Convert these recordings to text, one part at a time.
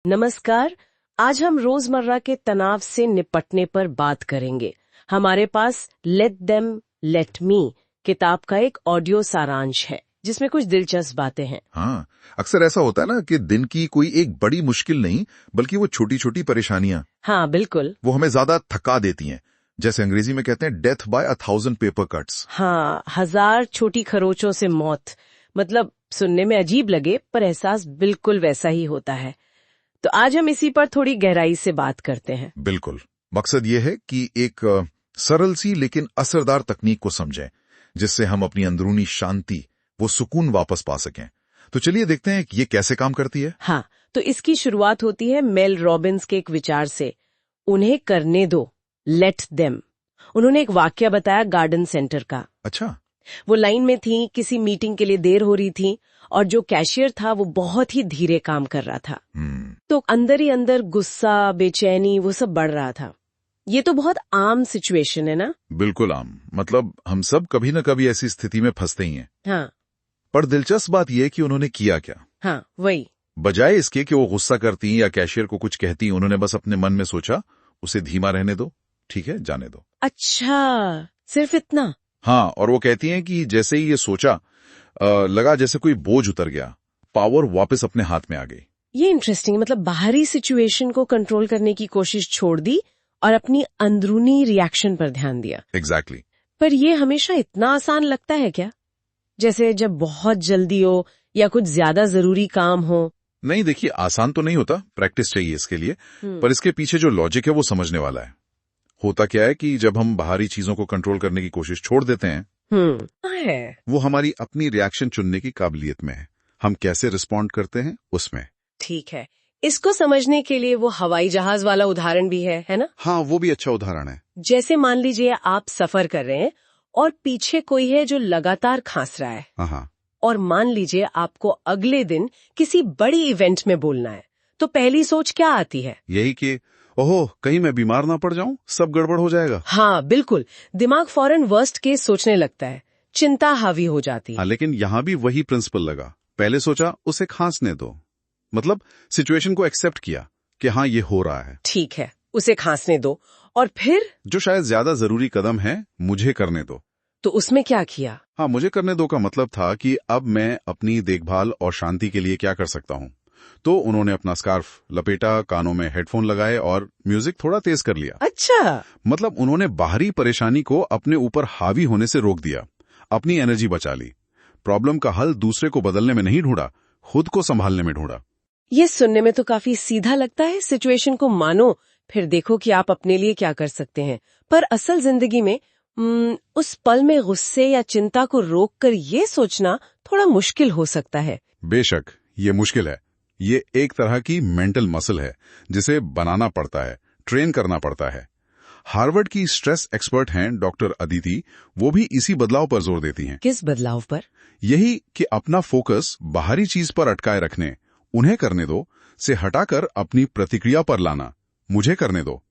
नमस्कार। आज हम रोजमर्रा के तनाव से निपटने पर बात करेंगे। हमारे पास लेट देम लेट मी किताब का एक ऑडियो सारांश है जिसमें कुछ दिलचस्प बातें हैं। हाँ, अक्सर ऐसा होता है ना कि दिन की कोई एक बड़ी मुश्किल नहीं, बल्कि वो छोटी छोटी परेशानियां, हाँ बिल्कुल। वो हमें ज्यादा थका देती हैं। जैसे अंग्रेजी में कहते हैं डेथ बाय 1000 पेपर कट्स। हाँ, 1000 छोटी खरोचों से मौत। मतलब सुनने में अजीब लगे पर एहसास बिल्कुल वैसा ही होता है। तो आज हम इसी पर थोड़ी गहराई से बात करते हैं। बिल्कुल। मकसद ये है कि एक सरल सी लेकिन असरदार तकनीक को समझें, जिससे हम अपनी अंदरूनी शांति, वो सुकून वापस पा सकें। तो चलिए देखते हैं कि ये कैसे काम करती है। हाँ, तो इसकी शुरुआत होती है मेल रॉबिन्स के एक विचार से, उन्हें करने दो, लेट देम। उन्होंने एक वाक्य बताया गार्डन सेंटर का। अच्छा। वो लाइन में थी, किसी मीटिंग के लिए देर हो रही थी और जो कैशियर था वो बहुत ही धीरे काम कर रहा था। तो अंदर ही अंदर गुस्सा, बेचैनी, वो सब बढ़ रहा था। ये तो बहुत आम सिचुएशन है ना। बिल्कुल आम। मतलब हम सब कभी न कभी ऐसी स्थिति में फंसते ही हैं। हाँ पर दिलचस्प बात यह कि उन्होंने किया क्या। हाँ वही। बजाय इसके कि वो गुस्सा करती या कैशियर को कुछ कहती, उन्होंने बस अपने मन में सोचा, उसे धीमा रहने दो, ठीक है, जाने दो। अच्छा, सिर्फ इतना। हाँ, और वो कहती हैं कि जैसे ही ये सोचा, लगा जैसे कोई बोझ उतर गया, पावर वापस अपने हाथ में आ गई। ये इंटरेस्टिंग। मतलब बाहरी सिचुएशन को कंट्रोल करने की कोशिश छोड़ दी और अपनी अंदरूनी रिएक्शन पर ध्यान दिया। एग्जैक्टली। पर ये हमेशा इतना आसान लगता है क्या? जैसे जब बहुत जल्दी हो या कुछ ज्यादा जरूरी काम हो। नहीं, देखिए, आसान तो नहीं होता, प्रैक्टिस चाहिए इसके लिए। पर इसके पीछे जो लॉजिक है वो समझने वाला है। होता क्या है कि जब हम बाहरी चीजों को कंट्रोल करने की कोशिश छोड़ देते हैं, है। वो हमारी अपनी रिएक्शन चुनने की काबिलियत में है। हम कैसे रिस्पॉन्ड करते हैं उसमें। ठीक है, इसको समझने के लिए वो हवाई जहाज वाला उदाहरण भी है ना? हाँ, वो भी अच्छा उदाहरण है। जैसे मान लीजिए आप सफर कर रहे हैं और पीछे कोई है जो लगातार खांस रहा है। हाँ। और मान लीजिए आपको अगले दिन किसी बड़ी इवेंट में बोलना है, तो पहली सोच क्या आती है? यही कि ओहो, कहीं मैं बीमार ना पड़ जाऊं, सब गड़बड़ हो जाएगा। हाँ बिल्कुल, दिमाग फौरन वर्स्ट केस सोचने लगता है, चिंता हावी हो जाती है। हाँ, लेकिन यहाँ भी वही प्रिंसिपल लगा। पहले सोचा उसे खांसने दो, मतलब सिचुएशन को एक्सेप्ट किया कि हाँ, ये हो रहा है। ठीक है, उसे खांसने दो। और फिर जो शायद ज्यादा जरूरी कदम है, मुझे करने दो। तो उसमें क्या किया? हाँ, मुझे करने दो का मतलब था कि अब मैं अपनी देखभाल और शांति के लिए क्या कर सकता हूँ। तो उन्होंने अपना स्कार्फ लपेटा, कानों में हेडफोन लगाए और म्यूजिक थोड़ा तेज कर लिया। अच्छा। मतलब उन्होंने बाहरी परेशानी को अपने ऊपर हावी होने से रोक दिया, अपनी एनर्जी बचा ली। प्रॉब्लम का हल दूसरे को बदलने में नहीं ढूंढा, खुद को संभालने में ढूंढा। ये सुनने में तो काफी सीधा लगता है, सिचुएशन को मानो फिर देखो कि आप अपने लिए क्या कर सकते हैं। पर असल जिंदगी में उस पल में गुस्से या चिंता को रोककर ये सोचना थोड़ा मुश्किल हो सकता है। बेशक, ये मुश्किल है। ये एक तरह की मेंटल मसल है जिसे बनाना पड़ता है, ट्रेन करना पड़ता है। हार्वर्ड की स्ट्रेस एक्सपर्ट हैं डॉक्टर अदिति, वो भी इसी बदलाव पर जोर देती हैं। किस बदलाव पर? यही कि अपना फोकस बाहरी चीज पर अटकाए रखने, उन्हें करने दो, से हटाकर अपनी प्रतिक्रिया पर लाना, मुझे करने दो।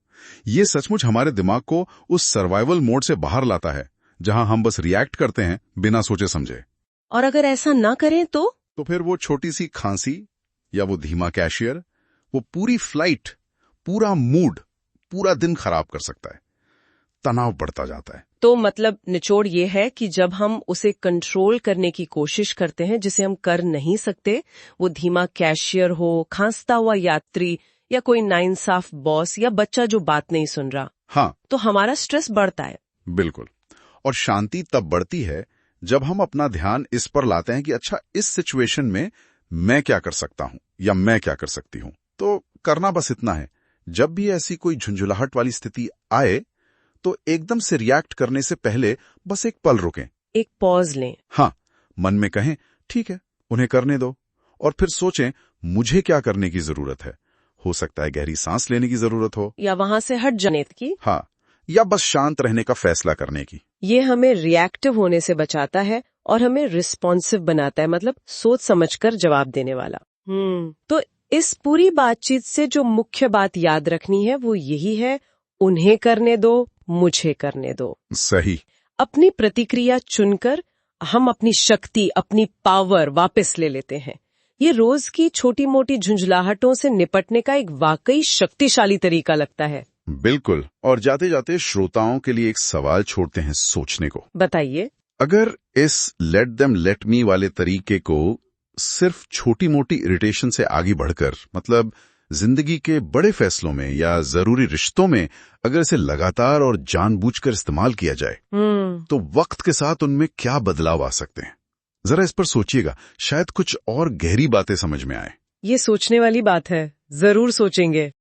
ये सचमुच हमारे दिमाग को उस सर्वाइवल मोड से बाहर लाता है जहां हम बस रिएक्ट करते हैं बिना सोचे समझे। और अगर ऐसा ना करें तो फिर वो छोटी सी खांसी या वो धीमा कैशियर, वो पूरी फ्लाइट, पूरा मूड, पूरा दिन खराब कर सकता है। तनाव बढ़ता जाता है। तो मतलब निचोड़ ये है कि जब हम उसे कंट्रोल करने की कोशिश करते हैं जिसे हम कर नहीं सकते, वो धीमा कैशियर हो, खांसता हुआ यात्री या कोई नाइंसाफ बॉस या बच्चा जो बात नहीं सुन रहा, हाँ, तो हमारा स्ट्रेस बढ़ता है। बिल्कुल। और शांति तब बढ़ती है जब हम अपना ध्यान इस पर लाते हैं कि अच्छा, इस सिचुएशन में मैं क्या कर सकता हूं या मैं क्या कर सकती हूं। तो करना बस इतना है, जब भी ऐसी कोई झुंझुलाहट वाली स्थिति आए, तो एकदम से रिएक्ट करने से पहले बस एक पल रुकें, एक पॉज लें। हाँ, मन में कहें ठीक है, उन्हें करने दो, और फिर सोचें मुझे क्या करने की जरूरत है। हो सकता है गहरी सांस लेने की जरूरत हो, या वहां से हट जाने की, हाँ, या बस शांत रहने का फैसला करने की। ये हमें रिएक्टिव होने से बचाता है और हमें रिस्पॉन्सिव बनाता है, मतलब सोच समझकर जवाब देने वाला। तो इस पूरी बातचीत से जो मुख्य बात याद रखनी है वो यही है, उन्हें करने दो, मुझे करने दो। सही। अपनी प्रतिक्रिया चुनकर हम अपनी शक्ति, अपनी पावर वापस ले लेते हैं। ये रोज की छोटी मोटी झुंझलाहटों से निपटने का एक वाकई शक्तिशाली तरीका लगता है। बिल्कुल। और जाते जाते श्रोताओं के लिए एक सवाल छोड़ते हैं सोचने को। बताइए। अगर इस लेट देम लेट मी वाले तरीके को सिर्फ छोटी मोटी इरिटेशन से आगे बढ़कर, मतलब जिंदगी के बड़े फैसलों में या जरूरी रिश्तों में अगर इसे लगातार और जानबूझकर इस्तेमाल किया जाए, तो वक्त के साथ उनमें क्या बदलाव आ सकते हैं? जरा इस पर सोचिएगा, शायद कुछ और गहरी बातें समझ में आए। ये सोचने वाली बात है, जरूर सोचेंगे।